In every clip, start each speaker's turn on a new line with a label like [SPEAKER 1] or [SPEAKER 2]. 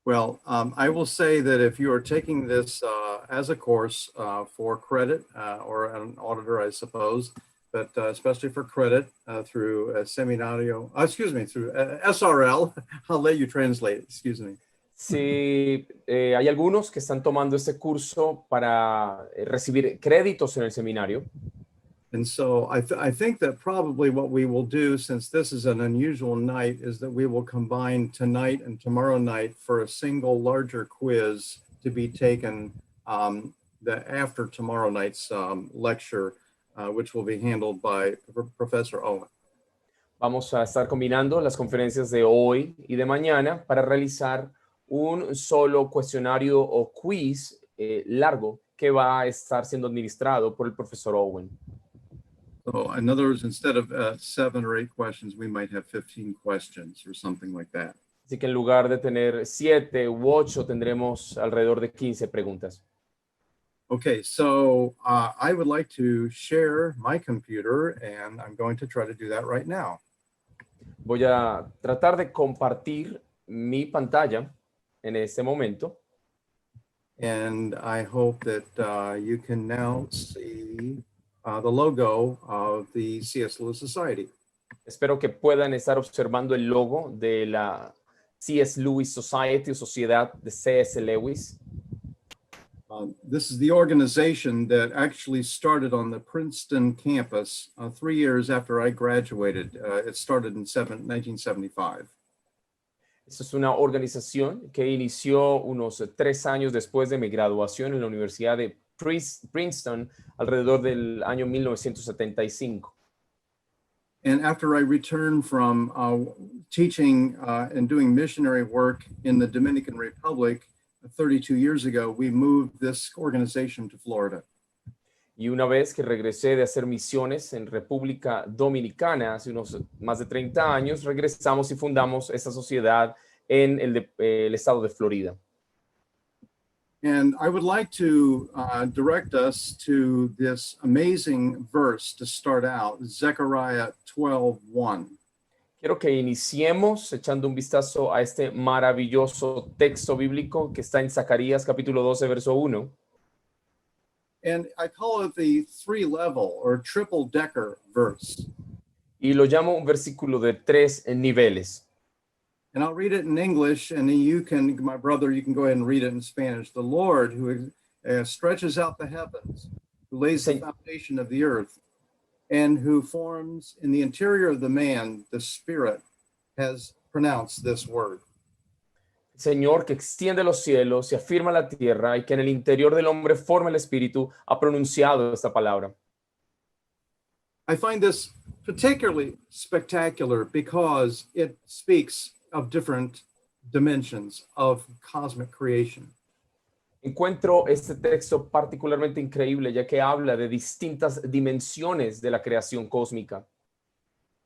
[SPEAKER 1] Well, I will say that if you are taking this as a course for credit or an auditor, I suppose, but especially for credit through Seminario, through SRL, I'll let you translate, excuse me.
[SPEAKER 2] Si hay algunos que están tomando este curso para recibir créditos en el seminario.
[SPEAKER 1] And so I think that probably what we will do, since this is an unusual night, is that we will combine tonight and tomorrow night for a single larger quiz to be taken after tomorrow night's lecture, which will be handled by Professor Owen.
[SPEAKER 2] Vamos a estar combinando las conferencias de hoy y de mañana para realizar un solo cuestionario o quiz largo que va a estar siendo administrado por el profesor Owen.
[SPEAKER 1] So in other words, instead of 7 or 8 questions, we might have 15 questions or something like that.
[SPEAKER 2] Así que en lugar de tener 7 u 8, tendremos alrededor de 15 preguntas.
[SPEAKER 1] Okay, so I would like to share my computer, and I'm going to try to do that right now.
[SPEAKER 2] Voy a tratar de compartir mi pantalla en este momento.
[SPEAKER 1] And I hope that you can now see the logo of the C.S. Lewis Society.
[SPEAKER 2] Espero que puedan estar observando el logo de la C.S. Lewis Society o Sociedad de C.S. Lewis.
[SPEAKER 1] This is the organization that actually started on the Princeton campus 3 years after I graduated. It started in 1975.
[SPEAKER 2] Esta es una organización que inició unos 3 años después de mi graduación en la Universidad de Princeton, alrededor del año 1975.
[SPEAKER 1] And after I returned from teaching and doing missionary work in the Dominican Republic 32 years ago, we moved this organization to Florida.
[SPEAKER 2] Y una vez que regresé de hacer misiones en República Dominicana hace unos más de 30 años, regresamos y fundamos esta sociedad en el estado de Florida.
[SPEAKER 1] And I would like to direct us to this amazing verse to start out, Zechariah 12:1.
[SPEAKER 2] Quiero que iniciemos echando un vistazo a este maravilloso texto bíblico que está en Zacarías capítulo 12, verso 1.
[SPEAKER 1] And I call it the 3-level or triple-decker verse.
[SPEAKER 2] Y lo llamo un versículo de 3 niveles.
[SPEAKER 1] And I'll read it in English, and then you can, my brother, you can go ahead and read it in Spanish. The Lord who stretches out the heavens, who lays the foundation of the earth, and who forms in the interior of the man, the Spirit, has pronounced this word.
[SPEAKER 2] Señor, que extiende los cielos y afirma la tierra, y que en el interior del hombre forma el espíritu, ha pronunciado esta palabra.
[SPEAKER 1] I find this particularly spectacular because it speaks of different dimensions of cosmic creation.
[SPEAKER 2] Encuentro este texto particularmente increíble, ya que habla de distintas dimensiones de la creación cósmica.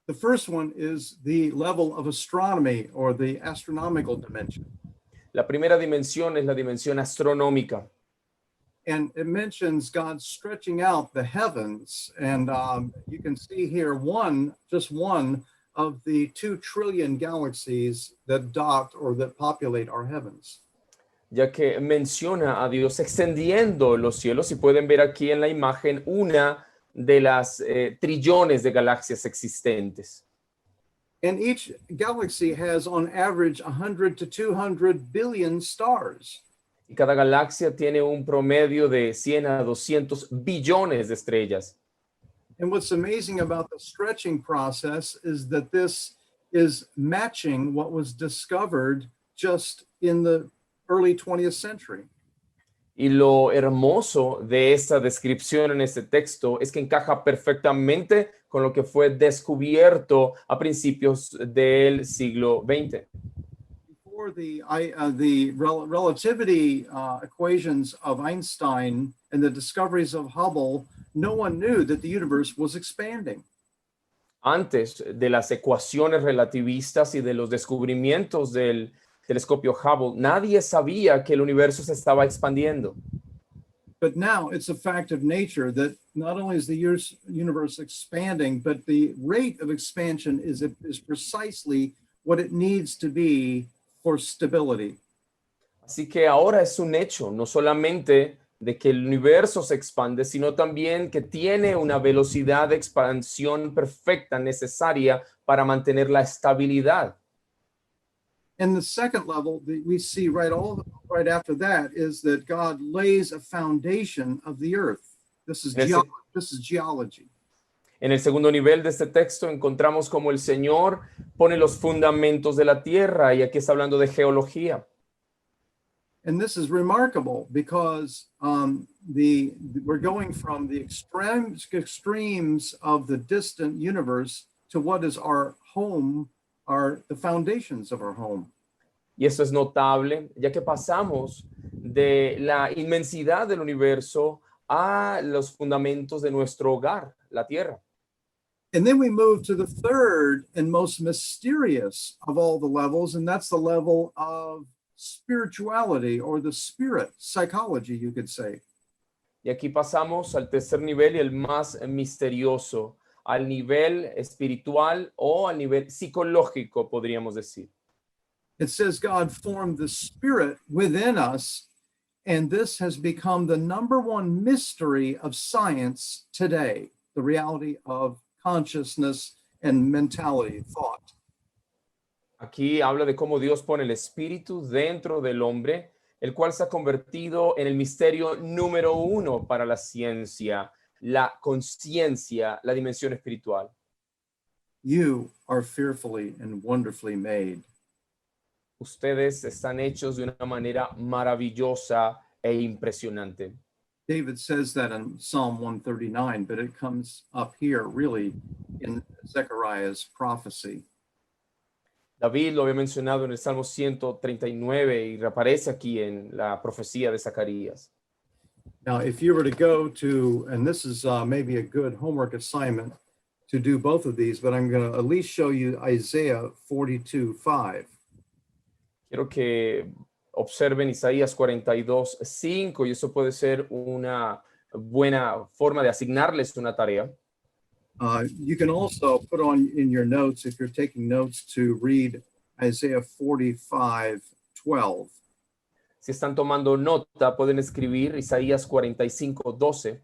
[SPEAKER 1] The first one is the level of astronomy or the astronomical dimension.
[SPEAKER 2] La primera dimensión es la dimensión astronómica.
[SPEAKER 1] And it mentions God stretching out the heavens. And you can see here just one of the 2 trillion galaxies that dot or that populate our heavens.
[SPEAKER 2] Ya que menciona a Dios extendiendo los cielos, y pueden ver aquí en la imagen una de las trillones de galaxias existentes.
[SPEAKER 1] And each galaxy has on average 100 to 200 billion stars.
[SPEAKER 2] Y cada galaxia tiene un promedio de 100 a 200 billones de estrellas.
[SPEAKER 1] And what's amazing about the stretching process is that this is matching what was discovered just in the early 20th century.
[SPEAKER 2] Y lo hermoso de esta descripción en este texto es que encaja perfectamente con lo que fue descubierto a principios del siglo XX.
[SPEAKER 1] Before the relativity equations of Einstein and the discoveries of Hubble, no one knew that the universe was expanding.
[SPEAKER 2] Antes de las ecuaciones relativistas y de los descubrimientos del telescopio Hubble, nadie sabía que el universo se estaba expandiendo.
[SPEAKER 1] But now it's a fact of nature that not only is the universe expanding, but the rate of expansion is precisely what it needs to be for stability.
[SPEAKER 2] Así que ahora es un hecho, no solamente de que el universo se expande, sino también que tiene una velocidad de expansión perfecta necesaria para mantener la estabilidad.
[SPEAKER 1] And the second level that we see right after that is that God lays a foundation of the earth. This is
[SPEAKER 2] En el, se-
[SPEAKER 1] geology.
[SPEAKER 2] en el segundo nivel de este texto encontramos como el Señor pone los fundamentos de la tierra, y aquí está hablando de geología.
[SPEAKER 1] And this is remarkable because we're going from the extremes of the distant universe to what is our home, the foundations of our home.
[SPEAKER 2] Y esto es notable, ya que pasamos de la inmensidad del universo a los fundamentos de nuestro hogar, la tierra.
[SPEAKER 1] And then we move to the third and most mysterious of all the levels, and that's the level of spirituality or the spirit, psychology, you could say.
[SPEAKER 2] Y aquí pasamos al tercer nivel y el más misterioso, al nivel espiritual o al nivel psicológico, podríamos decir.
[SPEAKER 1] It says God formed the spirit within us, and this has become the number one mystery of science today, the reality of consciousness and mentality, thought.
[SPEAKER 2] Aquí habla de cómo Dios pone el espíritu dentro del hombre, el cual se ha convertido en el misterio número uno para la ciencia, la conciencia, la dimensión espiritual.
[SPEAKER 1] You are fearfully and wonderfully made.
[SPEAKER 2] Ustedes están hechos de una manera maravillosa e impresionante.
[SPEAKER 1] David says that in Psalm 139, but it comes up here really in Zechariah's prophecy.
[SPEAKER 2] David lo había mencionado en el Salmo 139 y reaparece aquí en la profecía de Zacarías.
[SPEAKER 1] Now, if you were to go to, and this is maybe a good homework assignment to do both of these, but I'm going to at least show you Isaiah 42:5.
[SPEAKER 2] Quiero que observen Isaías 42:5, y eso puede ser una buena forma de asignarles una tarea.
[SPEAKER 1] You can also put on in your notes, if you're taking notes, to read Isaiah 45:12.
[SPEAKER 2] Si están tomando nota, pueden escribir Isaías 45:12.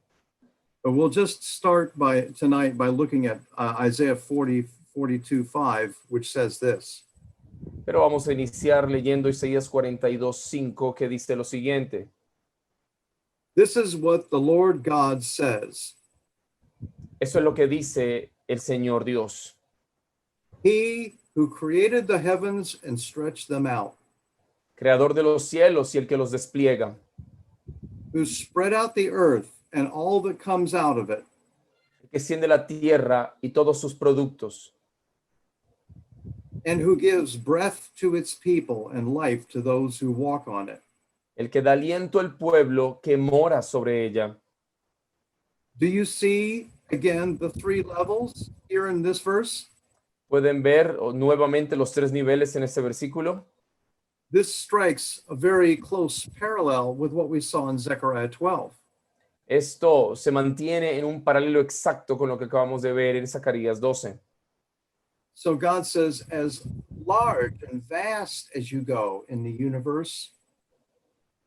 [SPEAKER 1] But we'll just start tonight by looking at Isaiah 42:5, which says this.
[SPEAKER 2] Pero vamos a iniciar leyendo Isaías 42:5, que dice lo siguiente.
[SPEAKER 1] This is what the Lord God says.
[SPEAKER 2] Eso es lo que dice el Señor Dios.
[SPEAKER 1] He who created the heavens and stretched them out,
[SPEAKER 2] Creador de los cielos y el que los despliega,
[SPEAKER 1] who spread out the earth and all that comes out of it,
[SPEAKER 2] el que extiende la tierra y todos sus productos,
[SPEAKER 1] and who gives breath to its people and life to those who walk on it.
[SPEAKER 2] el que da aliento al pueblo que mora sobre ella.
[SPEAKER 1] Do you see again the three levels here in this verse?
[SPEAKER 2] ¿Pueden ver nuevamente los tres niveles en este versículo?
[SPEAKER 1] This strikes a very close parallel with what we saw in Zechariah 12.
[SPEAKER 2] Esto se mantiene en un paralelo exacto con lo que acabamos de ver en Zacarías 12.
[SPEAKER 1] So God says, as large and vast as you go in the universe,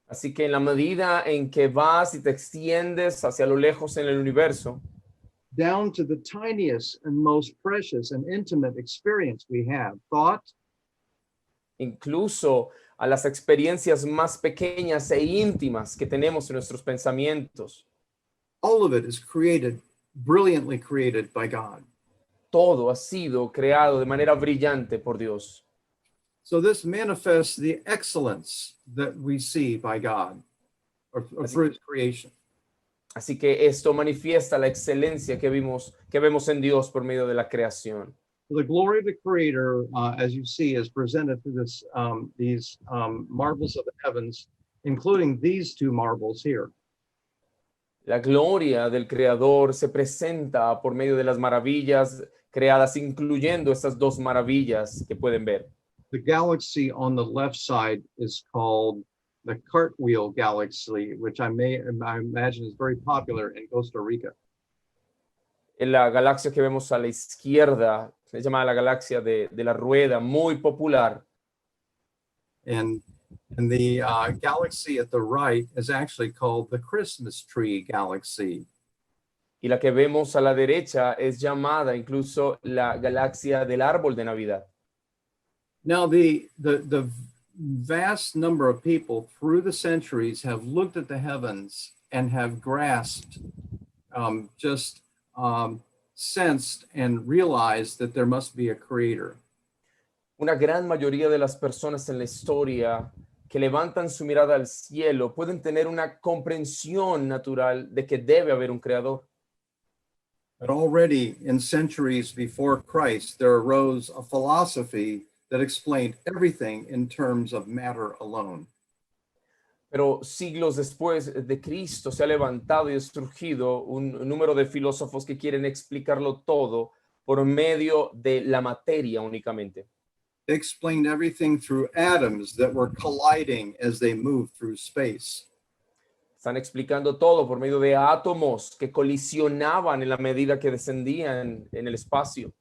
[SPEAKER 2] Así que en la medida en que vas y te extiendes hacia lo lejos en el universo,
[SPEAKER 1] down to the tiniest and most precious and intimate experience we have, thought,
[SPEAKER 2] incluso a las experiencias más pequeñas e íntimas que tenemos en nuestros pensamientos,
[SPEAKER 1] all of it is created, brilliantly created by God.
[SPEAKER 2] todo ha sido creado de manera brillante por Dios.
[SPEAKER 1] So this manifests the excellence that we see by God or through his creation.
[SPEAKER 2] Así que esto manifiesta la excelencia que vemos en Dios por medio de la creación.
[SPEAKER 1] The glory of the Creator, as you see, is presented through these marvels of the heavens, including these two marvels here.
[SPEAKER 2] La gloria del Creador se presenta por medio de las maravillas creadas, incluyendo estas dos maravillas que pueden ver.
[SPEAKER 1] The galaxy on the left side is called the Cartwheel Galaxy, which I imagine is very popular in Costa Rica.
[SPEAKER 2] En la galaxia que vemos a la izquierda se llama la galaxia de la rueda, muy popular.
[SPEAKER 1] And And the galaxy at the right is actually called the Christmas tree galaxy.
[SPEAKER 2] Y la que vemos a la derecha es llamada incluso la galaxia del árbol de Navidad.
[SPEAKER 1] Now, the vast number of people through the centuries have looked at the heavens and have grasped, sensed and realized that there must be a creator.
[SPEAKER 2] Una gran mayoría de las personas en la historia que levantan su mirada al cielo pueden tener una comprensión natural de que debe haber un creador.
[SPEAKER 1] But already in centuries before Christ, there arose a philosophy that explained everything in terms of matter alone.
[SPEAKER 2] Pero siglos después de Cristo se ha levantado y ha surgido un número de filósofos que quieren explicarlo todo por medio de la materia únicamente.
[SPEAKER 1] They explained everything through atoms that were colliding as they moved through space.
[SPEAKER 2] Están explicando todo por medio de átomos que colisionaban en la medida que descendían en el espacio.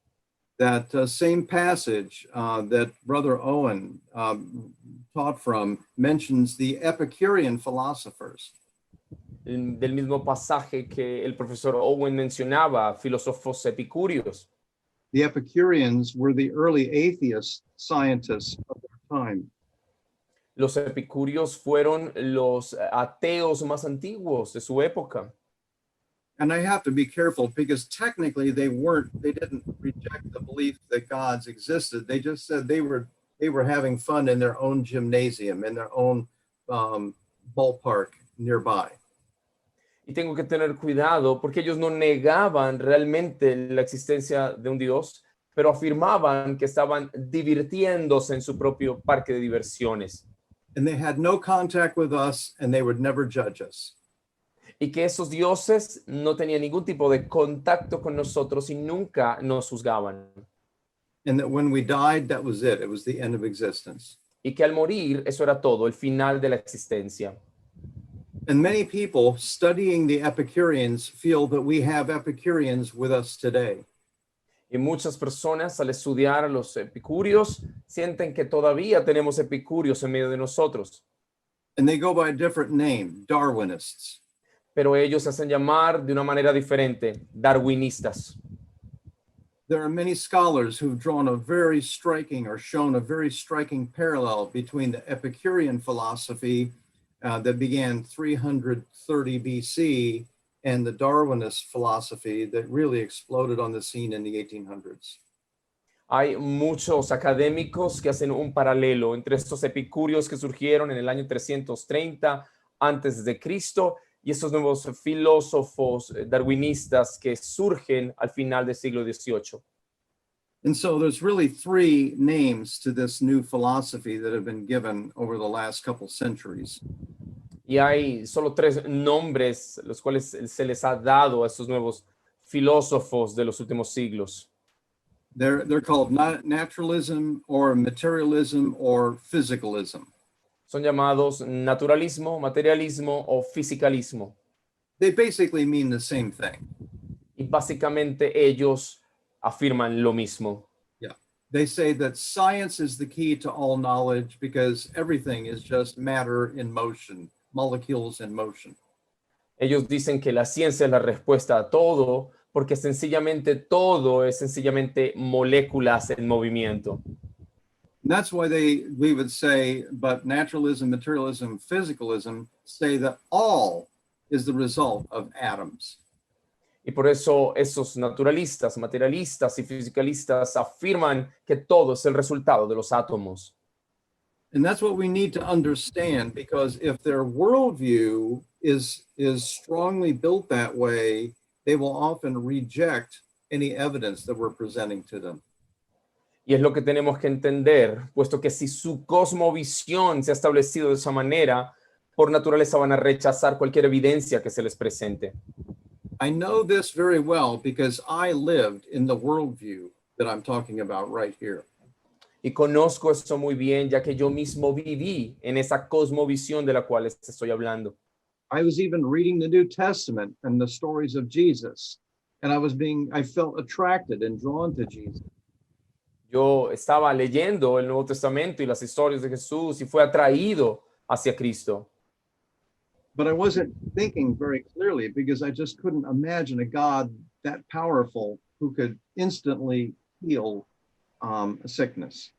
[SPEAKER 1] That same passage that Brother Owen taught from mentions the Epicurean philosophers.
[SPEAKER 2] Del mismo pasaje que el profesor Owen mencionaba, filósofos epicúreos.
[SPEAKER 1] The Epicureans were the early atheist scientists of their time.
[SPEAKER 2] Los epicúreos fueron los ateos más antiguos de su época.
[SPEAKER 1] And I have to be careful because technically they didn't reject the belief that gods existed. They just said they were having fun in their own gymnasium, in their own ballpark nearby.
[SPEAKER 2] Y tengo que tener cuidado porque ellos no negaban realmente la existencia de un Dios, pero afirmaban que estaban divirtiéndose en su propio parque de diversiones.
[SPEAKER 1] And they had no contact with us and they would never judge us.
[SPEAKER 2] Y que esos dioses no tenían ningún tipo de contacto con nosotros y nunca nos juzgaban.
[SPEAKER 1] And that when we died, that was it. It was the end of existence.
[SPEAKER 2] Y que al morir, eso era todo, el final de la existencia.
[SPEAKER 1] And many people studying the Epicureans feel that we have Epicureans with us today.
[SPEAKER 2] Y muchas personas al estudiar a los epicúreos sienten que todavía tenemos epicúreos en medio de nosotros.
[SPEAKER 1] And they go by a different name, Darwinists.
[SPEAKER 2] Pero ellos se hacen llamar de una manera diferente, darwinistas.
[SPEAKER 1] There are many scholars who've drawn a very striking or shown a very striking parallel between the Epicurean philosophy that began 330 BC and the Darwinist philosophy that really exploded on the scene in the 1800s.
[SPEAKER 2] Hay muchos académicos que hacen un paralelo entre estos epicúreos que surgieron en el año 330 antes de Cristo y estos nuevos filósofos darwinistas que surgen al final del siglo XVIII.
[SPEAKER 1] And so there's really three names to this new philosophy that have been given over the last couple centuries.
[SPEAKER 2] Y hay solo tres nombres los cuales se les ha dado a estos nuevos filósofos de los últimos siglos.
[SPEAKER 1] They're called naturalism or materialism or physicalism.
[SPEAKER 2] Son llamados naturalismo, materialismo o fisicalismo.
[SPEAKER 1] They basically mean the same thing.
[SPEAKER 2] Y básicamente ellos afirman lo mismo.
[SPEAKER 1] Yeah. They say that science is the key to all knowledge because everything is just matter in motion, molecules in motion.
[SPEAKER 2] Ellos dicen que la ciencia es la respuesta a todo porque sencillamente todo es sencillamente moléculas en movimiento.
[SPEAKER 1] And that's why we would say, but naturalism, materialism, physicalism say that all is the result of atoms.
[SPEAKER 2] Y por eso esos naturalistas, materialistas y fisicalistas afirman que todo es el resultado de los átomos.
[SPEAKER 1] And that's what we need to understand, because if their worldview is strongly built that way, they will often reject any evidence that we're presenting to them.
[SPEAKER 2] Y es lo que tenemos que entender, puesto que si su cosmovisión se ha establecido de esa manera, por naturaleza van a rechazar cualquier evidencia que se les presente.
[SPEAKER 1] I know this very well because I lived in the worldview that I'm talking about right here.
[SPEAKER 2] Y conozco eso muy bien, ya que yo mismo viví en esa cosmovisión de la cual les estoy hablando.
[SPEAKER 1] I was even reading the New Testament and the stories of Jesus, and I felt attracted and drawn to Jesus.
[SPEAKER 2] Yo estaba leyendo el Nuevo Testamento y las historias de Jesús y fue atraído hacia Cristo.
[SPEAKER 1] But I wasn't thinking very clearly because I just couldn't imagine a God that powerful who could instantly heal a sickness.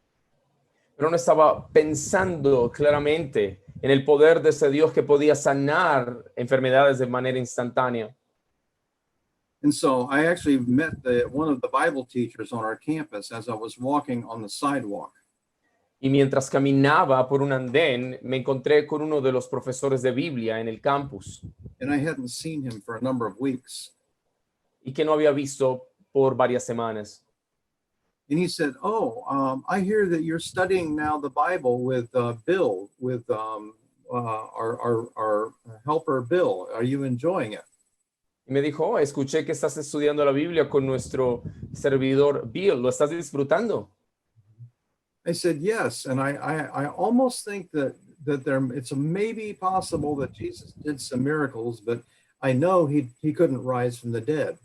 [SPEAKER 2] Pero no estaba pensando claramente en el poder de ese Dios que podía sanar enfermedades de manera instantánea.
[SPEAKER 1] And so I actually met one of the Bible teachers on our campus as I was walking on the sidewalk.
[SPEAKER 2] Y mientras caminaba por un andén, me encontré con uno de los profesores de Biblia en el campus
[SPEAKER 1] And I hadn't seen him for a number of weeks.
[SPEAKER 2] y que no había visto por varias semanas.
[SPEAKER 1] And he said, "Oh, I hear that you're studying now the Bible with Bill, with our helper Bill. Are you enjoying it?"
[SPEAKER 2] Y me dijo, "Oh, escuché que estás estudiando la Biblia con nuestro servidor Bill. ¿Lo estás disfrutando?"
[SPEAKER 1] I said, "Yes," and I almost think that it's maybe possible that Jesus did some miracles, but I know he couldn't rise from the dead.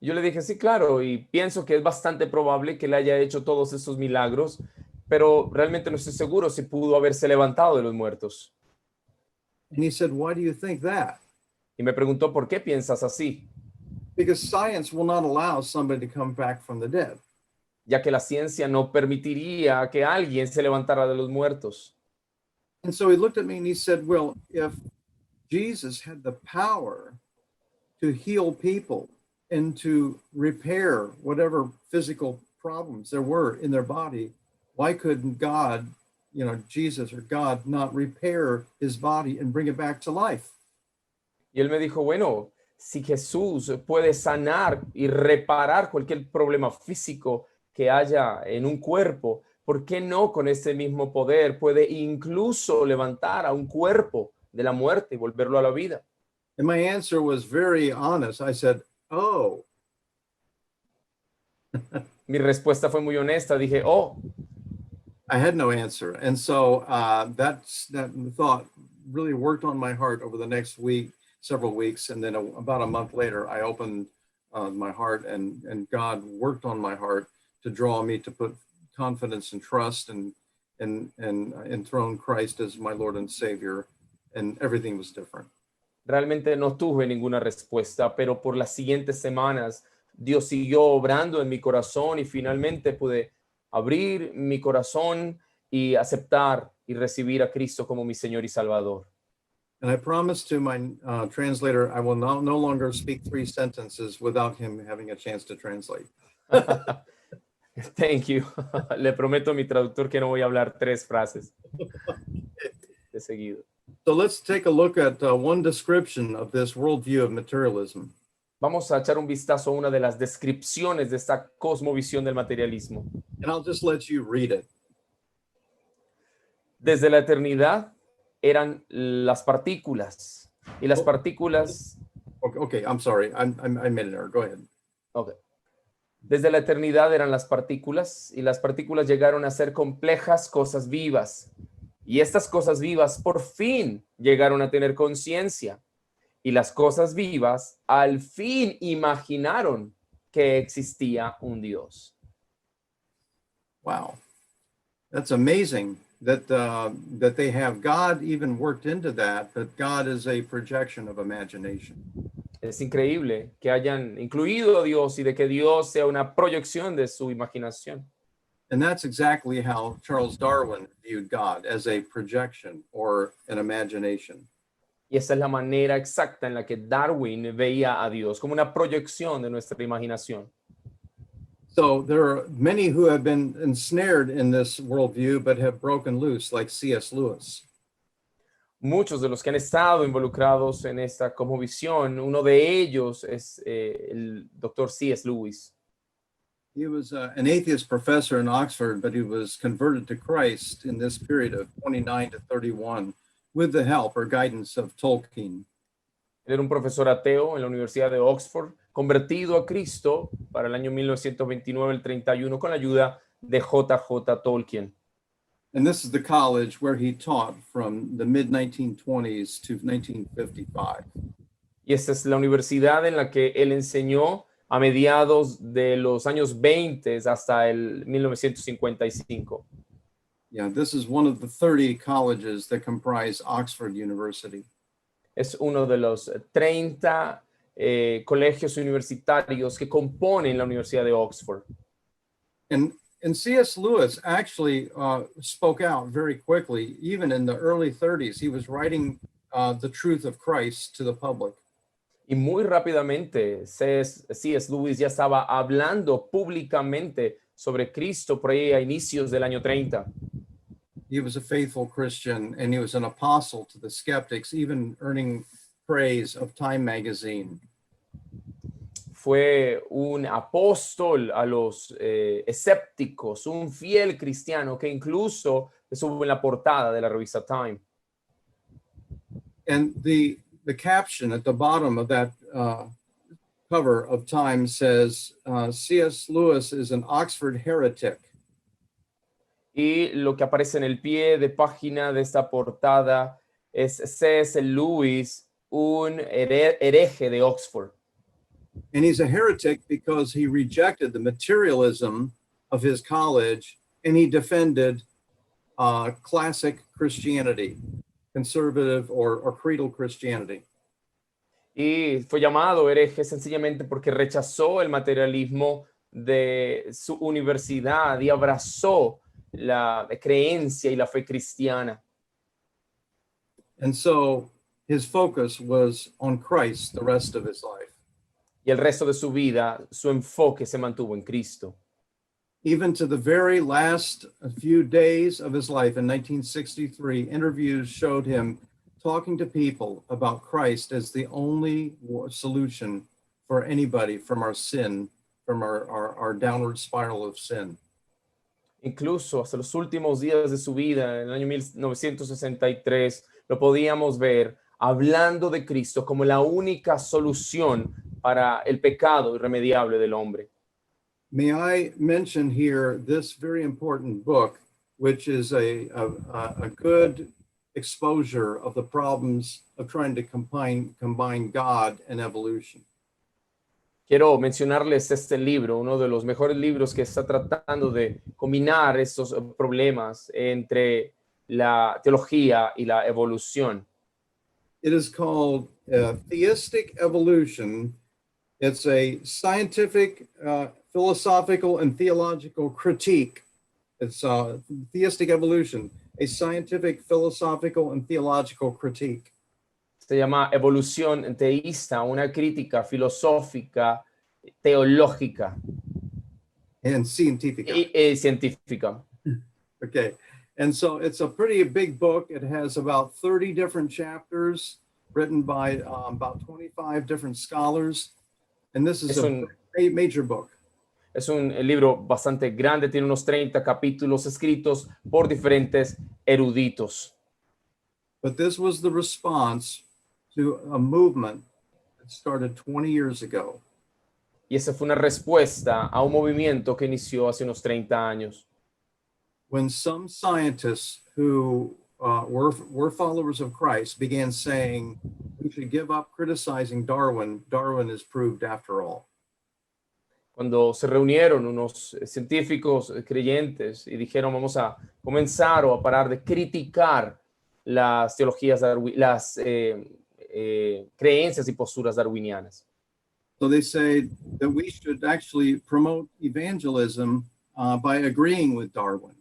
[SPEAKER 2] Yo le dije, sí, claro, y pienso que es bastante probable que le haya hecho todos esos milagros, pero realmente no estoy seguro si pudo haberse levantado de los muertos.
[SPEAKER 1] And he said, "Why do you think that?"
[SPEAKER 2] Y me preguntó, ¿por qué piensas así?
[SPEAKER 1] Because science will not allow somebody to come back from the dead.
[SPEAKER 2] Ya que la ciencia no permitiría que alguien se levantara de los muertos.
[SPEAKER 1] And so he looked at me and he said, "Well, if Jesus had the power to heal people and to repair whatever physical problems there were in their body, why couldn't God, Jesus or God, not repair his body and bring it back to life?"
[SPEAKER 2] Y él me dijo, bueno, si Jesús puede sanar y reparar cualquier problema físico que haya en un cuerpo, ¿por qué no con ese mismo poder puede incluso levantar a un cuerpo de la muerte y volverlo a la vida?
[SPEAKER 1] And my answer was very honest. I said, "Oh."
[SPEAKER 2] Mi respuesta fue muy honesta. Dije, oh,
[SPEAKER 1] I had no answer. And so that thought really worked on my heart over the next week, several weeks. And then about a month later, I opened my heart and God worked on my heart to draw me to put confidence and trust and enthrone Christ as my Lord and Savior. And everything was different.
[SPEAKER 2] realmente no tuve ninguna respuesta, pero por las siguientes semanas Dios siguió obrando en mi corazón y finalmente pude abrir mi corazón y aceptar y recibir a Cristo como mi Señor y Salvador.
[SPEAKER 1] And I promised to my translator, I will no longer speak 3 sentences without him having a chance to translate.
[SPEAKER 2] Thank you. Le prometo a mi traductor que no voy a hablar 3 frases de seguido.
[SPEAKER 1] So let's take a look at one description of this worldview of materialism.
[SPEAKER 2] Vamos a echar un vistazo a una de las descripciones de esta cosmovisión del materialismo.
[SPEAKER 1] And I'll just let you read it.
[SPEAKER 2] Desde la eternidad eran las partículas y las partículas.
[SPEAKER 1] Okay, I'm sorry. I made an error. Go ahead.
[SPEAKER 2] Okay. Desde la eternidad eran las partículas y las partículas llegaron a ser complejas cosas vivas. Y estas cosas vivas por fin llegaron a tener conciencia. Y las cosas vivas al fin imaginaron que existía un Dios.
[SPEAKER 1] Wow. That's amazing that they have God even worked into that God is a projection of imagination.
[SPEAKER 2] Es increíble que hayan incluido a Dios y de que Dios sea una proyección de su imaginación.
[SPEAKER 1] And that's exactly how Charles Darwin viewed God, as a projection or an imagination.
[SPEAKER 2] Y esa es la manera exacta en la que Darwin veía a Dios, como una proyección de nuestra imaginación.
[SPEAKER 1] So there are many who have been ensnared in this worldview, but have broken loose, like C.S. Lewis.
[SPEAKER 2] Muchos de los que han estado involucrados en esta cosmovisión, uno de ellos es el doctor C.S. Lewis.
[SPEAKER 1] He was an atheist professor in Oxford, but he was converted to Christ in this period of 29 to 31 with the help or guidance of Tolkien.
[SPEAKER 2] Él era un profesor ateo en la Universidad de Oxford, convertido a Cristo para el año 1929 al 31 con la ayuda de J.J. Tolkien.
[SPEAKER 1] And this is the college where he taught from the mid-1920s to 1955.
[SPEAKER 2] Y esta es la universidad en la que él enseñó a mediados de los años 20 hasta el 1955.
[SPEAKER 1] Yeah, this is one of the 30 colleges that comprise Oxford University.
[SPEAKER 2] Es uno de los 30 colegios universitarios que componen la Universidad de Oxford.
[SPEAKER 1] And C.S. Lewis actually spoke out very quickly, even in the early 30s. He was writing the truth of Christ to the public.
[SPEAKER 2] Y muy rápidamente C.S. Lewis ya estaba hablando públicamente sobre Cristo por ahí a inicios del año 30.
[SPEAKER 1] He was a faithful Christian and he was an apostle to the skeptics, even earning praise of Time magazine.
[SPEAKER 2] Fue un apóstol a los escépticos, un fiel cristiano que incluso estuvo en la portada de la revista Time.
[SPEAKER 1] And the caption at the bottom of that cover of Time says, C.S. Lewis is an Oxford heretic.
[SPEAKER 2] Y lo que aparece en el pie de página de esta portada es C.S. Lewis, un hereje de Oxford.
[SPEAKER 1] And he's a heretic because he rejected the materialism of his college and he defended classic Christianity, conservative or creedal Christianity.
[SPEAKER 2] Y fue llamado hereje sencillamente porque rechazó el materialismo de su universidad y abrazó la creencia y la fe cristiana.
[SPEAKER 1] And so his focus was on Christ the rest of his life.
[SPEAKER 2] Y el resto de su vida, su enfoque se mantuvo en Cristo.
[SPEAKER 1] Even to the very last few days of his life in 1963, interviews showed him talking to people about Christ as the only solution for anybody from our sin, from our downward spiral of sin.
[SPEAKER 2] Incluso hasta los últimos días de su vida, en el año 1963, lo podíamos ver hablando de Cristo como la única solución para el pecado irremediable del hombre.
[SPEAKER 1] May I mention here this very important book, which is a good exposure of the problems of trying to combine God and evolution.
[SPEAKER 2] Quiero mencionarles este libro, uno de los mejores libros que está tratando de combinar estos problemas entre la teología y la evolución.
[SPEAKER 1] It is called Theistic Evolution. It's a scientific, philosophical, and theological critique. It's Theistic Evolution, a scientific, philosophical, and theological critique.
[SPEAKER 2] Se llama Evolución Teísta, una crítica filosófica, teológica
[SPEAKER 1] And scientifica.
[SPEAKER 2] y científica.
[SPEAKER 1] Okay. And so it's a pretty big book. It has about 30 different chapters written by about 25 different scholars. And this is a major book.
[SPEAKER 2] Es un libro bastante grande, tiene unos 30 capítulos escritos por diferentes eruditos.
[SPEAKER 1] But this was the response to a movement that started 20 years ago.
[SPEAKER 2] Y esa fue una respuesta a un movimiento que inició hace unos 30 años.
[SPEAKER 1] When some scientists who were followers of Christ began saying we should give up criticizing Darwin, Darwin is proved after all.
[SPEAKER 2] Cuando se reunieron unos científicos creyentes y dijeron vamos a comenzar o a parar de criticar las teologías, las creencias y posturas darwinianas.
[SPEAKER 1] So they say that we should actually promote evangelism by agreeing with Darwin.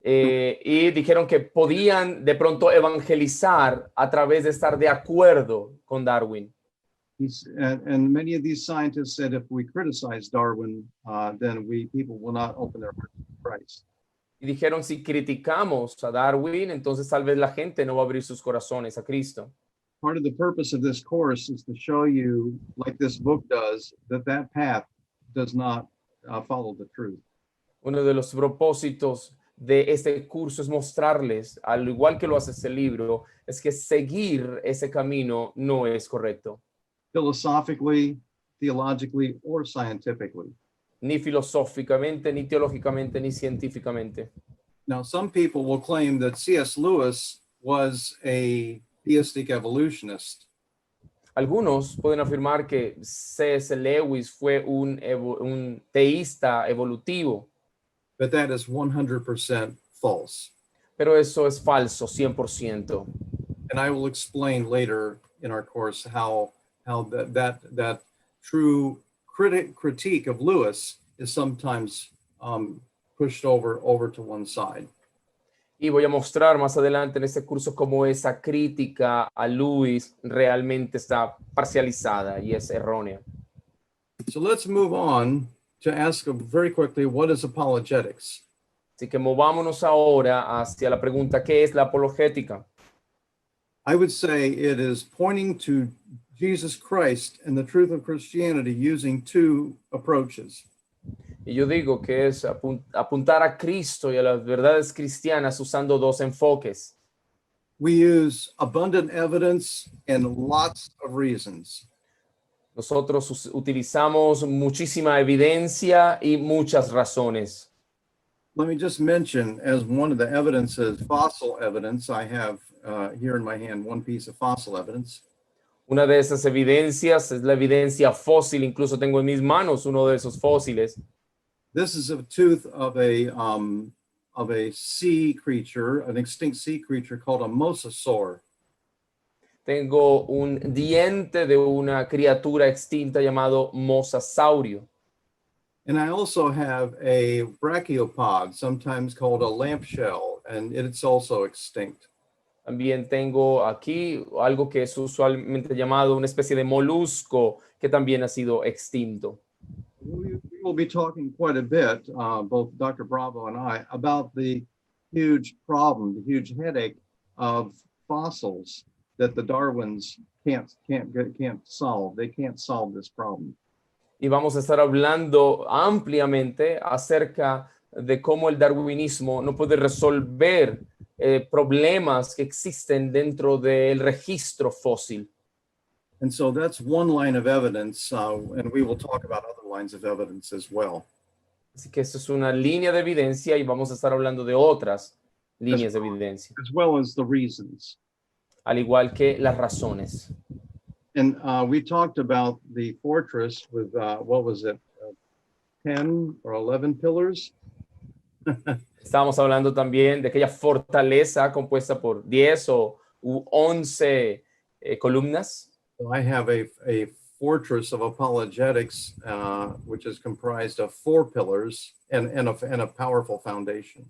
[SPEAKER 2] Y dijeron que podían de pronto evangelizar a través de estar de acuerdo con Darwin.
[SPEAKER 1] And many of these scientists said if we criticize Darwin, then people will not open their hearts to Christ.
[SPEAKER 2] Y dijeron si criticamos a Darwin, entonces tal vez la gente no va a abrir sus corazones a Cristo.
[SPEAKER 1] Part of the purpose of this course is to show you, like this book does, that path does not follow the truth.
[SPEAKER 2] Uno de los propósitos de este curso es mostrarles, al igual que lo hace este libro, es que seguir ese camino no es correcto.
[SPEAKER 1] Philosophically, theologically, or scientifically.
[SPEAKER 2] Ni filosóficamente, ni teológicamente, ni científicamente.
[SPEAKER 1] Now, some people will claim that C.S. Lewis was a theistic evolutionist.
[SPEAKER 2] Algunos pueden afirmar que C.S. Lewis fue un teísta evolutivo,
[SPEAKER 1] but that is 100% false.
[SPEAKER 2] pero eso es falso, 100%.
[SPEAKER 1] And I will explain later in our course how that true critique of Lewis is sometimes pushed over to one side.
[SPEAKER 2] Y voy a mostrar más adelante en este curso cómo esa crítica a Lewis realmente está parcializada y es errónea.
[SPEAKER 1] So let's move on to ask very quickly, what is apologetics?
[SPEAKER 2] Así que movámonos ahora hacia la pregunta, ¿qué es la apologética?
[SPEAKER 1] I would say it is pointing to Jesus Christ and the truth of Christianity using two approaches.
[SPEAKER 2] Y yo digo que es apuntar a Cristo y a las verdades cristianas usando dos enfoques.
[SPEAKER 1] We use abundant evidence and lots of reasons.
[SPEAKER 2] Nosotros utilizamos muchísima evidencia y muchas razones.
[SPEAKER 1] Let me just mention, as one of the evidences, fossil evidence. I have here in my hand one piece of fossil evidence.
[SPEAKER 2] Una de esas evidencias es la evidencia fósil, incluso tengo en mis manos uno de esos fósiles.
[SPEAKER 1] This is a tooth of a sea creature, an extinct sea creature called a mosasaur.
[SPEAKER 2] Tengo un diente de una criatura extinta llamado mosasaurio.
[SPEAKER 1] And I also have a brachiopod, sometimes called a lamp shell, and it's also extinct.
[SPEAKER 2] También tengo aquí algo que es usualmente llamado una especie de molusco que también ha sido extinto.
[SPEAKER 1] We will be talking quite a bit, both Dr. Bravo and I, about the huge problem, the huge headache of fossils that the Darwins can't solve. They can't solve this problem.
[SPEAKER 2] Y vamos a estar hablando ampliamente acerca de cómo el darwinismo no puede resolver problemas que existen dentro del registro fósil.
[SPEAKER 1] And so that's one line of evidence, and we will talk about other lines of evidence as well.
[SPEAKER 2] Así que eso es una línea de evidencia y vamos a estar hablando de otras líneas de evidencia,
[SPEAKER 1] As well as the reasons.
[SPEAKER 2] al igual que las razones.
[SPEAKER 1] And we talked about the fortress with, what was it, 10 or 11 pillars?
[SPEAKER 2] Estábamos hablando también de aquella fortaleza compuesta por 10 u 11 columnas.
[SPEAKER 1] So I have a fortress of apologetics, which is comprised of 4 pillars and a powerful foundation.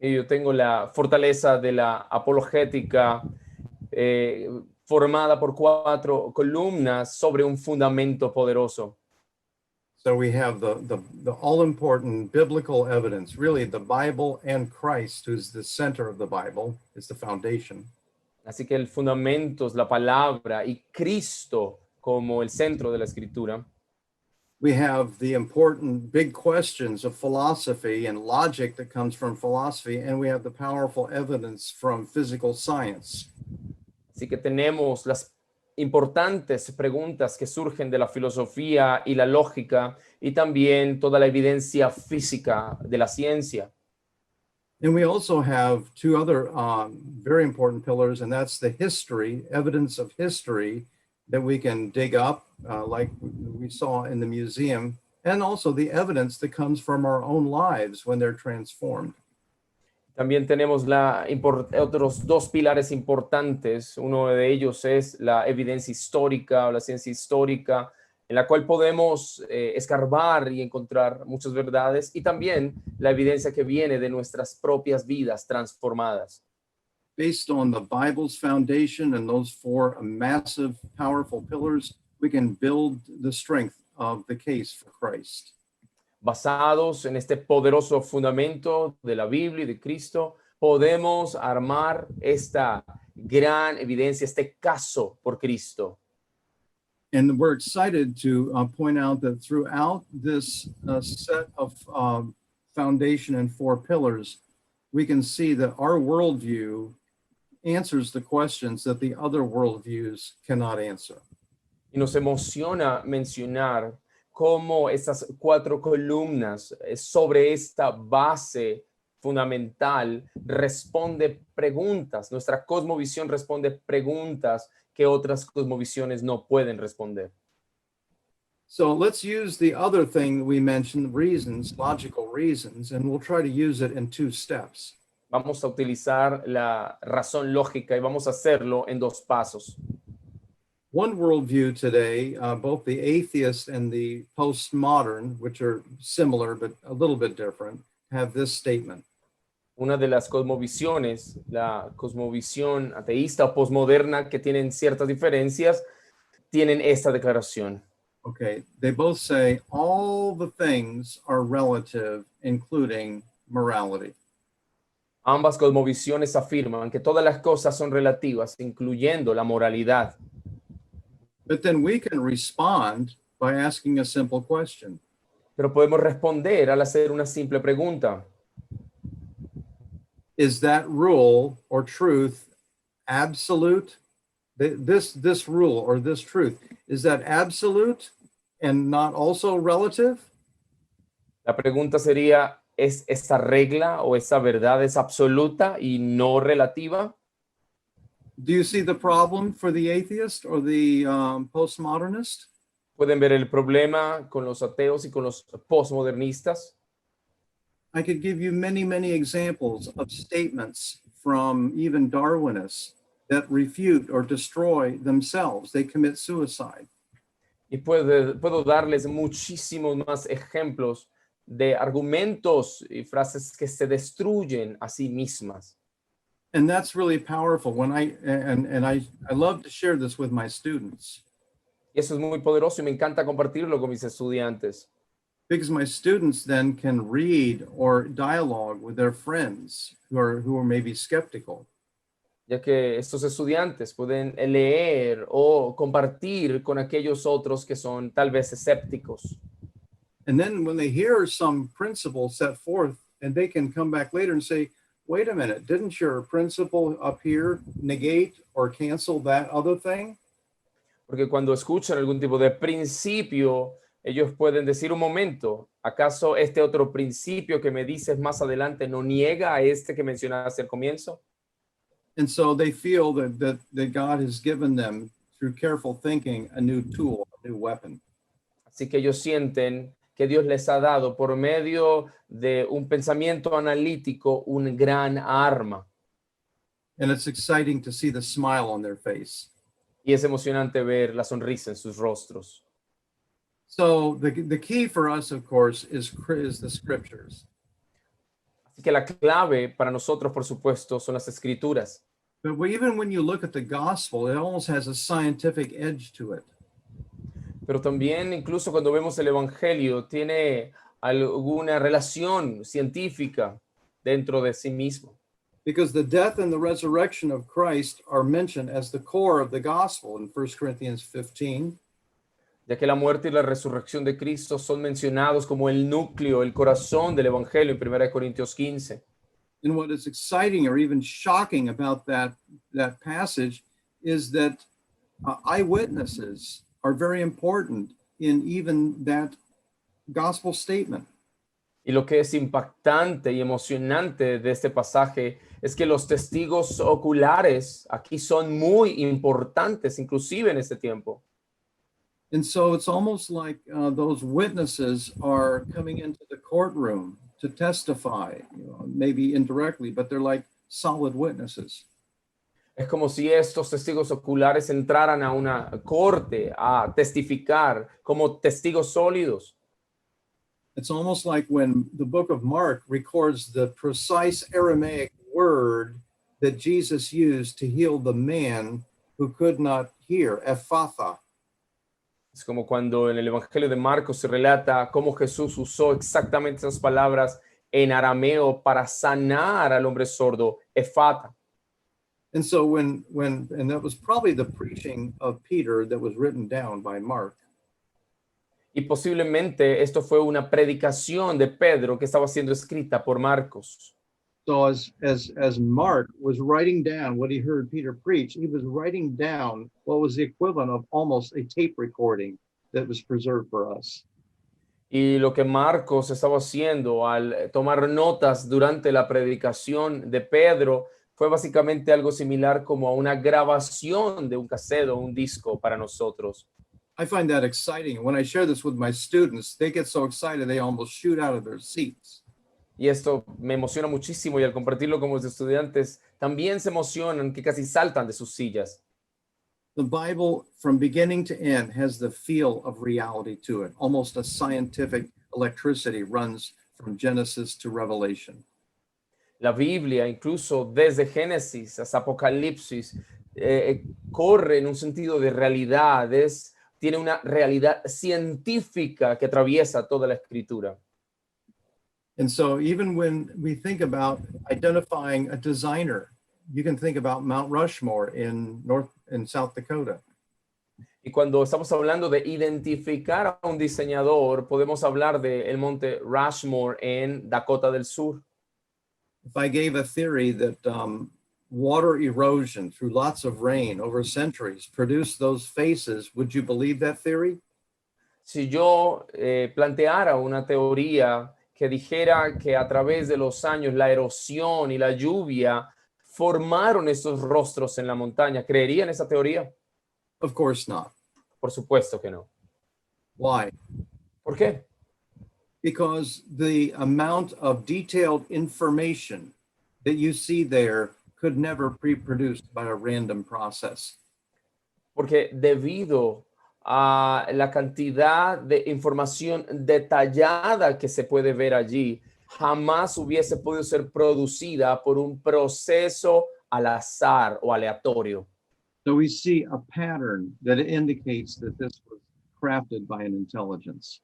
[SPEAKER 2] Y yo tengo la fortaleza de la apologética formada por 4 columnas sobre un fundamento poderoso.
[SPEAKER 1] So we have the all-important biblical evidence, really the Bible and Christ, who's the center of the Bible, is the foundation.
[SPEAKER 2] Así que el fundamento es la palabra y Cristo como el centro de la escritura.
[SPEAKER 1] We have the important big questions of philosophy and logic that comes from philosophy, and we have the powerful evidence from physical science.
[SPEAKER 2] Así que tenemos las importantes preguntas que surgen de la filosofía y la lógica y también toda la evidencia física de la ciencia.
[SPEAKER 1] And we also have 2 other very important pillars, and that's the history, evidence of history that we can dig up, like we saw in the museum, and also the evidence that comes from our own lives when they're transformed.
[SPEAKER 2] También tenemos otros 2 pilares importantes. Uno de ellos es la evidencia histórica o la ciencia histórica, en la cual podemos escarbar y encontrar muchas verdades, y también la evidencia que viene de nuestras propias vidas transformadas.
[SPEAKER 1] Based on the Bible's foundation and those 4 massive, powerful pillars, we can build the strength of the case for Christ.
[SPEAKER 2] Basados en este poderoso fundamento de la Biblia y de Cristo, podemos armar esta gran evidencia, este caso por Cristo.
[SPEAKER 1] And we're excited to point out that throughout this set of foundation and 4 pillars, we can see that our worldview answers the questions that the other worldviews cannot answer.
[SPEAKER 2] Y nos emociona mencionar cómo estas 4 columnas sobre esta base fundamental responde preguntas. Nuestra cosmovisión responde preguntas que otras cosmovisiones no pueden responder.
[SPEAKER 1] So let's use the other thing we mentioned, reasons, logical reasons, and we'll try to use it in 2 steps.
[SPEAKER 2] Vamos a utilizar la razón lógica y vamos a hacerlo en 2 pasos.
[SPEAKER 1] One worldview today, both the atheist and the postmodern, which are similar but a little bit different, have this statement.
[SPEAKER 2] Una de las cosmovisiones, la cosmovisión ateísta o posmoderna, que tienen ciertas diferencias, tienen esta declaración.
[SPEAKER 1] Okay, they both say all the things are relative, including morality.
[SPEAKER 2] Ambas cosmovisiones afirman que todas las cosas son relativas, incluyendo la moralidad.
[SPEAKER 1] But then we can respond by asking a simple question.
[SPEAKER 2] Pero podemos responder al hacer una simple pregunta.
[SPEAKER 1] Is that rule or truth absolute? This rule or this truth, is that absolute and not also relative?
[SPEAKER 2] La pregunta sería, ¿es esta regla o esa verdad es absoluta y no relativa?
[SPEAKER 1] Do you see the problem for the atheist or the postmodernist?
[SPEAKER 2] ¿Pueden ver el problema con los ateos y con los postmodernistas?
[SPEAKER 1] I could give you many, many examples of statements from even Darwinists that refute or destroy themselves. They commit suicide.
[SPEAKER 2] Y puedo darles muchísimos más ejemplos de argumentos y frases que se destruyen a sí mismas.
[SPEAKER 1] And that's really powerful. When I love to share this with my students.
[SPEAKER 2] Y eso es muy poderoso y me encanta compartirlo con mis estudiantes.
[SPEAKER 1] Because my students then can read or dialogue with their friends who are maybe skeptical.
[SPEAKER 2] Ya que estos estudiantes pueden leer o compartir con aquellos otros que son tal vez escépticos.
[SPEAKER 1] And then when they hear some principle set forth, and they can come back later and say, wait a minute, didn't your principle up here negate or cancel that other thing?
[SPEAKER 2] Porque cuando escuchan algún tipo de principio, ellos pueden decir un momento, ¿acaso este otro principio que me dices más adelante no niega a este que mencionaste al comienzo?
[SPEAKER 1] And so they feel that God has given them, through careful thinking, a new tool, a new weapon.
[SPEAKER 2] Así que ellos sienten que Dios les ha dado por medio de un pensamiento analítico un gran arma.
[SPEAKER 1] And it's exciting to see the smile on their face.
[SPEAKER 2] Y es emocionante ver la sonrisa en sus rostros.
[SPEAKER 1] So the key for us, of course, is the scriptures.
[SPEAKER 2] Así que la clave para nosotros, por supuesto, son las escrituras.
[SPEAKER 1] But even when you look at the gospel, it almost has a scientific edge to it.
[SPEAKER 2] Pero también, incluso cuando vemos el evangelio, tiene alguna relación científica dentro de sí mismo.
[SPEAKER 1] Because the death and the resurrection of Christ are mentioned as the core of the gospel in 1 Corinthians 15.
[SPEAKER 2] Ya que la muerte y la resurrección de Cristo son mencionados como el núcleo, el corazón del evangelio en 1 Corintios 15.
[SPEAKER 1] And what is exciting or even shocking about that passage is that eyewitnesses are very important in even that gospel statement.
[SPEAKER 2] Y lo que es impactante y emocionante de este pasaje es que los testigos oculares aquí son muy importantes, inclusive en este tiempo.
[SPEAKER 1] And so it's almost like those witnesses are coming into the courtroom to testify, maybe indirectly, but they're like solid witnesses.
[SPEAKER 2] Es como si estos testigos oculares entraran a una corte a testificar como testigos sólidos.
[SPEAKER 1] It's almost like when the book of Mark records the precise Aramaic word that Jesus used to heal the man who could not hear, Ephatha.
[SPEAKER 2] Es como cuando en el Evangelio de Marcos se relata cómo Jesús usó exactamente esas palabras en arameo para sanar al hombre sordo, Efata.
[SPEAKER 1] And so and that was probably the preaching of Peter that was written down by Mark.
[SPEAKER 2] Y posiblemente esto fue una predicación de Pedro que estaba siendo escrita por Marcos.
[SPEAKER 1] So as Mark was writing down what he heard Peter preach, he was writing down what was the equivalent of almost a tape recording that was preserved for us.
[SPEAKER 2] Y lo que Marcos estaba haciendo al tomar notas durante la predicación de Pedro fue básicamente algo similar como a una grabación de un cassette o un disco para nosotros.
[SPEAKER 1] I find that exciting. And when I share this with my students, they get so excited they almost shoot out of their seats.
[SPEAKER 2] Y esto me emociona muchísimo y al compartirlo con los estudiantes también se emocionan que casi saltan de sus sillas.
[SPEAKER 1] The Bible, from beginning to end, has the feel of reality to it. Almost a scientific electricity runs from Genesis to Revelation.
[SPEAKER 2] La Biblia, incluso desde Génesis hasta Apocalipsis, corre en un sentido de realidad, tiene una realidad científica que atraviesa toda la escritura.
[SPEAKER 1] And so even when we think about identifying a designer, you can think about Mount Rushmore in South Dakota.
[SPEAKER 2] Y cuando estamos hablando de identificar a un diseñador, podemos hablar del monte Rushmore en Dakota del Sur.
[SPEAKER 1] If I gave a theory that water erosion through lots of rain over centuries produced those faces, would you believe that theory?
[SPEAKER 2] Si yo planteara una teoría que dijera que a través de los años la erosión y la lluvia formaron estos rostros en la montaña, ¿creería en esa teoría?
[SPEAKER 1] Of course not.
[SPEAKER 2] Por supuesto que no.
[SPEAKER 1] Why?
[SPEAKER 2] ¿Por qué?
[SPEAKER 1] Because the amount of detailed information that you see there could never be produced by a random process.
[SPEAKER 2] Porque debido a la cantidad de información detallada que se puede ver allí, jamás hubiese podido ser producida por un proceso al azar o aleatorio.
[SPEAKER 1] So we see a pattern that indicates that this was crafted by an intelligence.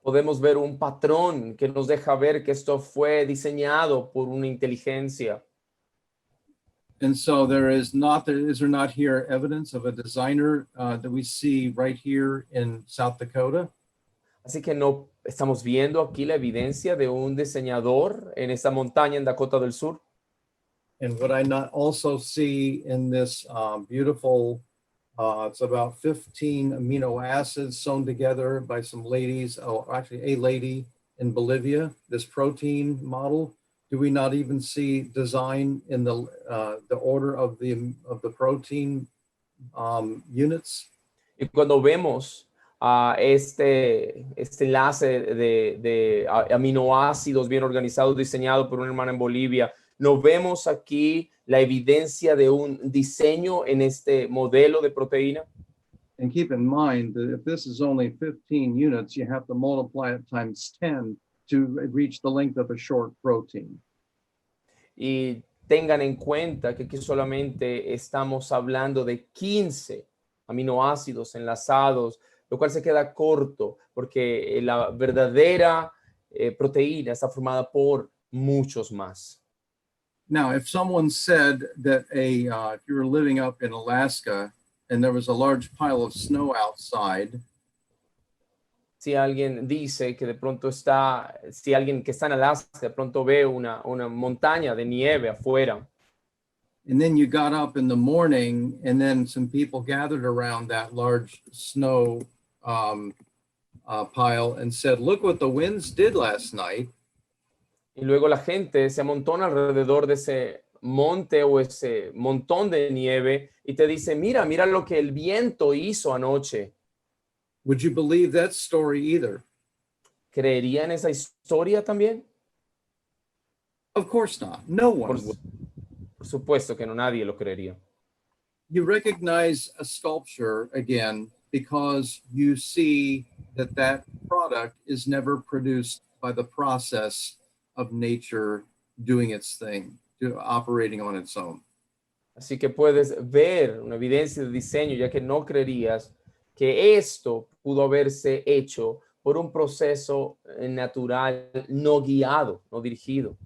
[SPEAKER 2] Podemos ver un patrón que nos deja ver que esto fue diseñado por una inteligencia.
[SPEAKER 1] And so is there not here evidence of a designer that we see right here in South Dakota?
[SPEAKER 2] Así que no estamos viendo aquí la evidencia de un diseñador en esta montaña en Dakota del Sur.
[SPEAKER 1] And would I not also see in this beautiful, it's about 15 amino acids sewn together by some ladies, actually a lady in Bolivia, this protein model? Do we not even see design in the order of the protein units?
[SPEAKER 2] Y cuando vemos este enlace de aminoácidos bien organizados, diseñado por una hermana en Bolivia, ¿no vemos aquí la evidencia de un diseño en este modelo de proteína?
[SPEAKER 1] And keep in mind that if this is only 15 units, you have to multiply it times 10 to reach the length of a short protein.
[SPEAKER 2] Y tengan en cuenta que aquí solamente estamos hablando de 15 aminoácidos enlazados, lo cual se queda corto porque la verdadera proteína está formada por muchos más.
[SPEAKER 1] Now, if someone said that if you were living up in Alaska and there was a large pile of snow outside,
[SPEAKER 2] si alguien dice que de pronto si alguien que está en Alaska de pronto ve una montaña de nieve afuera,
[SPEAKER 1] and then you got up in the morning and then some people gathered around that large snow pile and said, look what the winds did last night.
[SPEAKER 2] Y luego la gente se amontona alrededor de ese monte o ese montón de nieve y te dice, mira lo que el viento hizo anoche.
[SPEAKER 1] Would you believe that story either?
[SPEAKER 2] ¿Creerían esa historia también?
[SPEAKER 1] Of course not. No one would.
[SPEAKER 2] Por supuesto que no, nadie lo creería.
[SPEAKER 1] You recognize a sculpture again because you see that product is never produced by the process of nature doing its thing, operating on its own.
[SPEAKER 2] Así que puedes ver una evidencia de diseño, ya que no creerías que esto pudo haberse hecho por un proceso natural no guiado, no dirigido.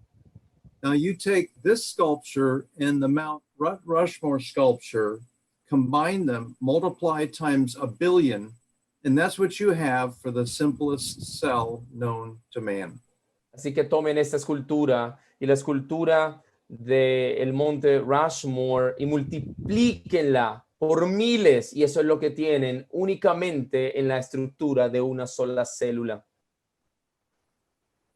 [SPEAKER 1] Now you take this sculpture and the Mount Rushmore sculpture, combine them, multiply times 1 billion, and that's what you have for the simplest cell known to man.
[SPEAKER 2] Así que tomen esta escultura y la escultura del monte Rushmore y multiplíquenla por miles, y eso es lo que tienen únicamente en la estructura de una sola célula.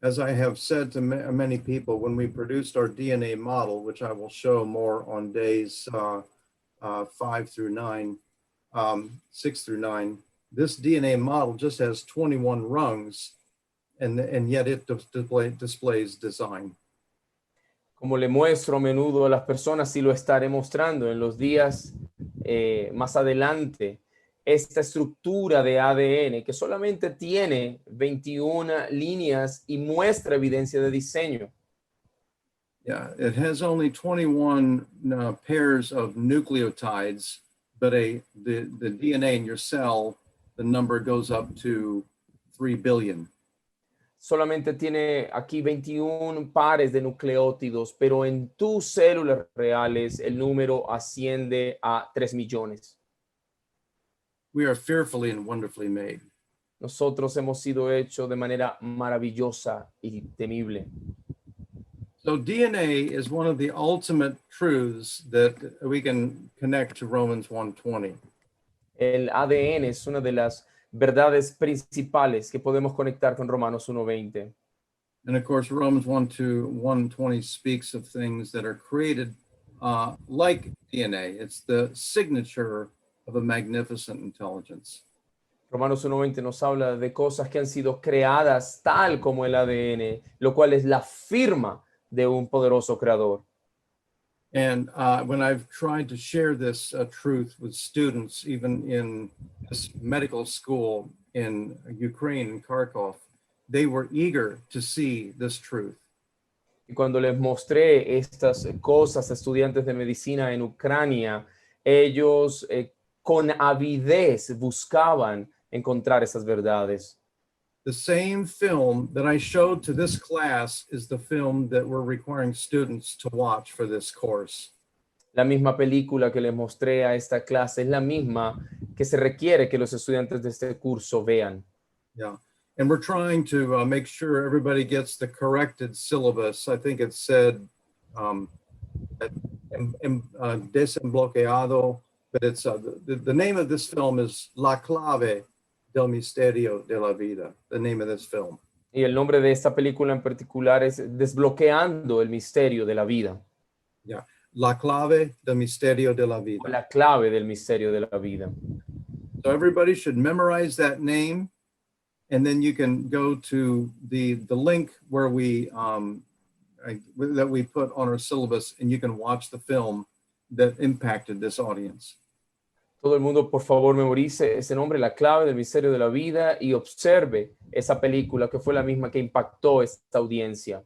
[SPEAKER 1] as I have said to many people, when we produced our DNA model, which I will show more on days 5 through 9, 6 through 9, this DNA model just has 21 rungs, and yet it displays design.
[SPEAKER 2] Como le muestro a menudo a las personas y lo estaré mostrando en los días más adelante, esta estructura de ADN que solamente tiene 21 líneas y muestra evidencia de diseño.
[SPEAKER 1] Yeah, it has only 21 pairs of nucleotides, but the DNA in your cell, the number goes up to 3 billion.
[SPEAKER 2] Solamente tiene aquí 21 pares de nucleótidos, pero en tus células reales el número asciende a 3 millones.
[SPEAKER 1] We are fearfully and wonderfully made.
[SPEAKER 2] Nosotros hemos sido hechos de manera maravillosa y temible.
[SPEAKER 1] So DNA is one of the ultimate truths that we can connect to Romans 1:20.
[SPEAKER 2] El ADN es una de las verdades principales que podemos conectar con Romanos 1:20.
[SPEAKER 1] And of course, Romans 1:20 speaks of things that are created like DNA. It's the signature of a magnificent intelligence.
[SPEAKER 2] Romanos 1:20 nos habla de cosas que han sido creadas tal como el ADN, lo cual es la firma de un poderoso creador.
[SPEAKER 1] And when I've tried to share this truth with students, even in this medical school in Ukraine, in Kharkov, they were eager to see this truth.
[SPEAKER 2] Y cuando les mostré estas cosas a estudiantes de medicina en Ucrania, ellos con avidez buscaban encontrar esas verdades.
[SPEAKER 1] The same film that I showed to this class is the film that we're requiring students to watch for this course.
[SPEAKER 2] La misma película que les mostré a esta clase es la misma que se requiere que los estudiantes de este curso vean.
[SPEAKER 1] Yeah. And we're trying to make sure everybody gets the corrected syllabus. I think it said desembloqueado, but it's the name of this film is La Clave del Misterio de la Vida, the name of this film.
[SPEAKER 2] Y el nombre de esta película en particular es Desbloqueando el misterio de la vida.
[SPEAKER 1] Yeah, La Clave del Misterio de la Vida.
[SPEAKER 2] La clave del misterio de la vida.
[SPEAKER 1] So everybody should memorize that name, and then you can go to the link where that we put on our syllabus, and you can watch the film that impacted this audience.
[SPEAKER 2] Todo el mundo, por favor, memorice ese nombre, La clave del misterio de la vida, y observe esa película que fue la misma que impactó esta audiencia.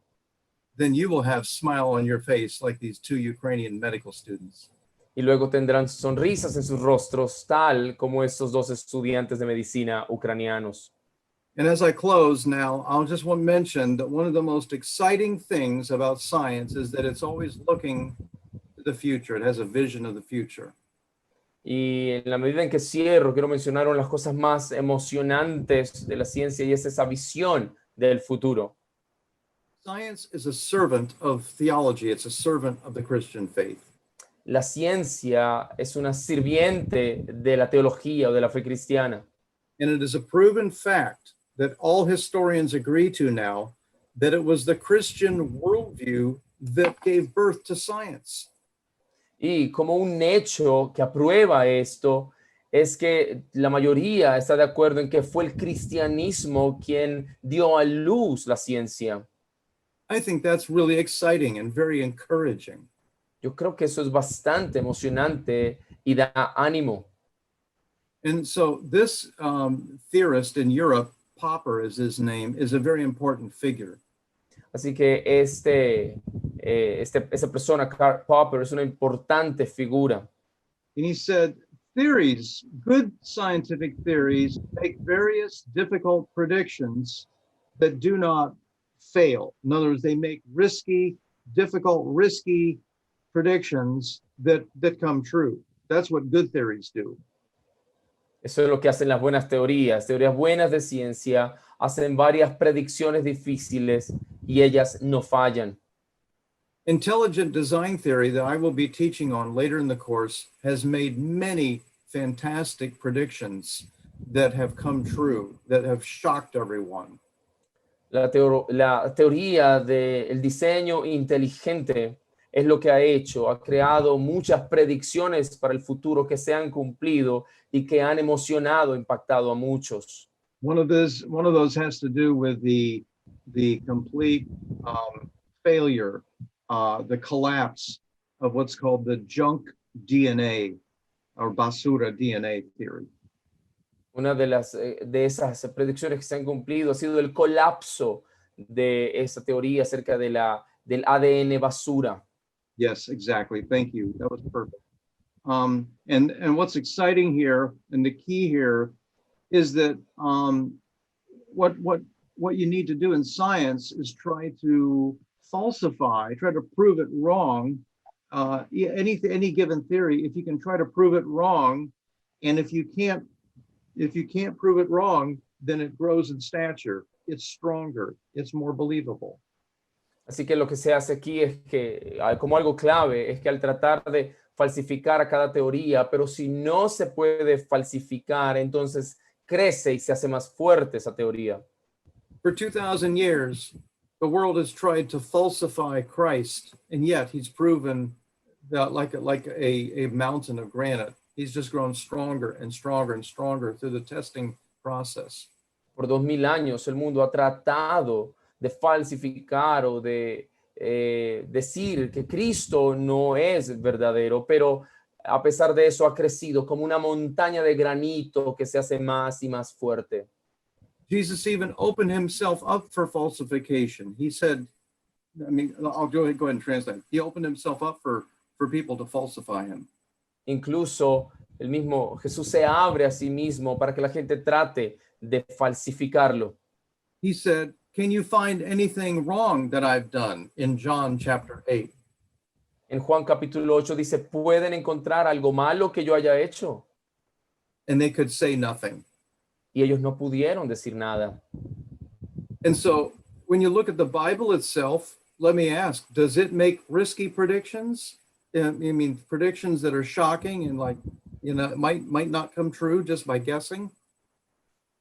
[SPEAKER 1] Then you will have smile on your face like these 2 Ukrainian medical students.
[SPEAKER 2] Y luego tendrán sonrisas en sus rostros, tal como estos 2 estudiantes de medicina ucranianos.
[SPEAKER 1] And as I close now, I'll just want to mention that one of the most exciting things about science is that it's always looking to the future. It has a vision of the future.
[SPEAKER 2] Y en la medida en que cierro, quiero mencionar una de las cosas más emocionantes de la ciencia, y es esa visión del futuro.
[SPEAKER 1] Science is a servant of theology. It's a servant of the Christian faith.
[SPEAKER 2] La ciencia es una sirviente de la teología o de la fe cristiana.
[SPEAKER 1] And it is a proven fact that all historians agree to now that it was the Christian worldview that gave birth to science.
[SPEAKER 2] Y como un hecho que aprueba esto, es que la mayoría está de acuerdo en que fue el cristianismo quien dio a luz la ciencia.
[SPEAKER 1] I think that's really exciting and very encouraging.
[SPEAKER 2] Yo creo que eso es bastante emocionante y da ánimo.
[SPEAKER 1] And so this theorist in Europe, Popper is his name, is a very important figure.
[SPEAKER 2] Así que esa persona, Karl Popper, es una importante figura.
[SPEAKER 1] And he said, theories, good scientific theories, make various difficult predictions that do not fail. In other words, they make risky predictions that come true. That's what good theories do.
[SPEAKER 2] Eso es lo que hacen las buenas teorías. Teorías buenas de ciencia hacen varias predicciones difíciles y ellas no fallan.
[SPEAKER 1] Intelligent design theory that I will be teaching on later in the course has made many fantastic predictions that have come true, that have shocked everyone.
[SPEAKER 2] La teoría del diseño inteligente es lo que ha hecho, ha creado muchas predicciones para el futuro que se han cumplido y que han emocionado, impactado a muchos.
[SPEAKER 1] One of those has to do with the complete failure, the collapse of what's called the junk DNA or basura DNA theory.
[SPEAKER 2] Una de esas predicciones que se han cumplido ha sido el colapso de esa teoría acerca del ADN basura.
[SPEAKER 1] Yes, exactly. Thank you. That was perfect. And what's exciting here, and the key here, is that what you need to do in science is try to try to prove it wrong. Any given theory, if you can try to prove it wrong, and if you can't prove it wrong, then it grows in stature. It's stronger. It's more believable.
[SPEAKER 2] Así que lo que se hace aquí es que, como algo clave, es que al tratar de falsificar a cada teoría, pero si no se puede falsificar, entonces crece y se hace más fuerte esa teoría.
[SPEAKER 1] For 2,000 years, the world has tried to falsify Christ, and yet he's proven that like a mountain of granite. He's just grown stronger and stronger and stronger through the testing process.
[SPEAKER 2] Por 2000 años el mundo ha tratado de falsificar o de decir que Cristo no es verdadero, pero a pesar de eso ha crecido como una montaña de granito que se hace más y más fuerte.
[SPEAKER 1] Jesus even opened himself up for falsification. He said, I'll go ahead and translate. He opened himself up for people to falsify him.
[SPEAKER 2] Incluso el mismo Jesús se abre a sí mismo para que la gente trate de falsificarlo.
[SPEAKER 1] He said, can you find anything wrong that I've done? In John chapter 8.
[SPEAKER 2] En Juan capítulo 8 dice, ¿pueden encontrar algo malo que yo haya hecho?
[SPEAKER 1] And they could say nothing.
[SPEAKER 2] Y ellos no pudieron decir nada.
[SPEAKER 1] And so when you look at the Bible itself, let me ask, does it make risky predictions? I mean, predictions that are shocking and might not come true just by guessing?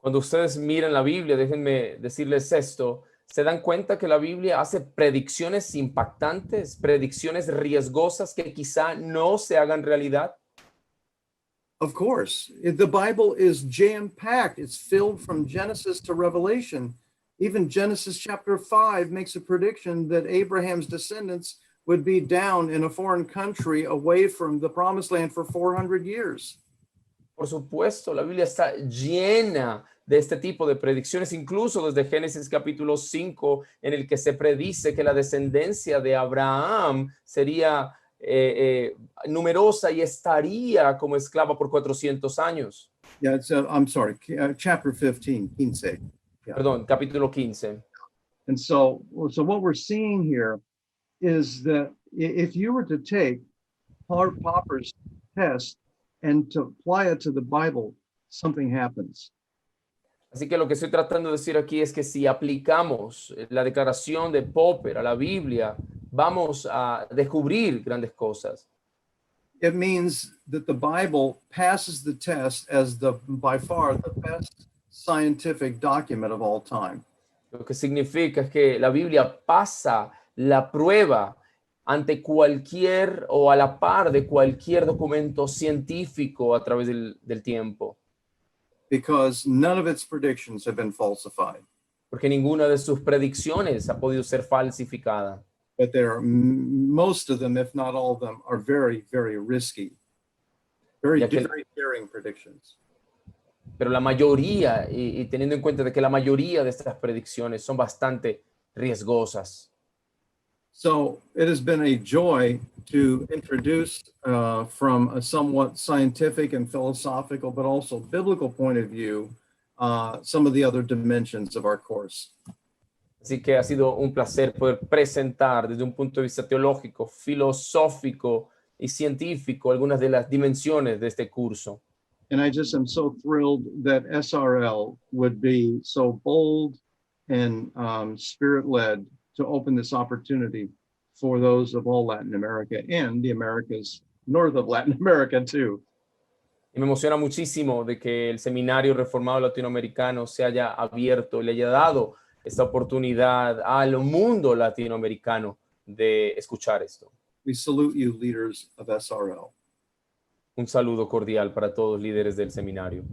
[SPEAKER 2] Cuando ustedes miran la Biblia, déjenme decirles esto, ¿se dan cuenta que la Biblia hace predicciones impactantes, predicciones riesgosas que quizá no se hagan realidad?
[SPEAKER 1] Of course. The Bible is jam-packed. It's filled from Genesis to Revelation. Even Genesis chapter 5 makes a prediction that Abraham's descendants would be down in a foreign country away from the promised land for 400 years.
[SPEAKER 2] Por supuesto, la Biblia está llena de este tipo de predicciones, incluso desde Génesis capítulo 5, en el que se predice que la descendencia de Abraham sería numerosa y estaría como esclava por 400 años.
[SPEAKER 1] Yeah, I'm sorry, chapter 15. Yeah.
[SPEAKER 2] Perdón, capítulo 15.
[SPEAKER 1] And so what we're seeing here is that if you were to take Popper's test and to apply it to the Bible, something happens.
[SPEAKER 2] Así que lo que estoy tratando de decir aquí es que si aplicamos la declaración de Popper a la Biblia, vamos a descubrir grandes cosas.
[SPEAKER 1] It means that the Bible passes the test as by far the best scientific document of all time.
[SPEAKER 2] Lo que significa es que la Biblia pasa la prueba ante cualquier o a la par de cualquier documento científico a través del tiempo.
[SPEAKER 1] Because none of its predictions have been falsified.
[SPEAKER 2] Porque ninguna de sus predicciones ha podido ser falsificada.
[SPEAKER 1] But most of them, if not all of them, are very, very risky. Very daring predictions.
[SPEAKER 2] Pero la mayoría, y teniendo en cuenta de que la mayoría de estas predicciones son bastante riesgosas.
[SPEAKER 1] So it has been a joy to introduce from a somewhat scientific and philosophical, but also biblical point of view, some of the other dimensions of our course.
[SPEAKER 2] Así que ha sido un placer poder presentar desde un punto de vista teológico, filosófico y científico algunas de las dimensiones de este curso.
[SPEAKER 1] And I just am so thrilled that SRL would be so bold and spirit-led to open this opportunity for those of all Latin America and the Americas north of Latin America too.
[SPEAKER 2] Y me emociona muchísimo de que el Seminario Reformado Latinoamericano se haya abierto y le haya dado esta oportunidad al mundo latinoamericano de escuchar esto.
[SPEAKER 1] We salute you, leaders of SRL.
[SPEAKER 2] Un saludo cordial para todos líderes del seminario.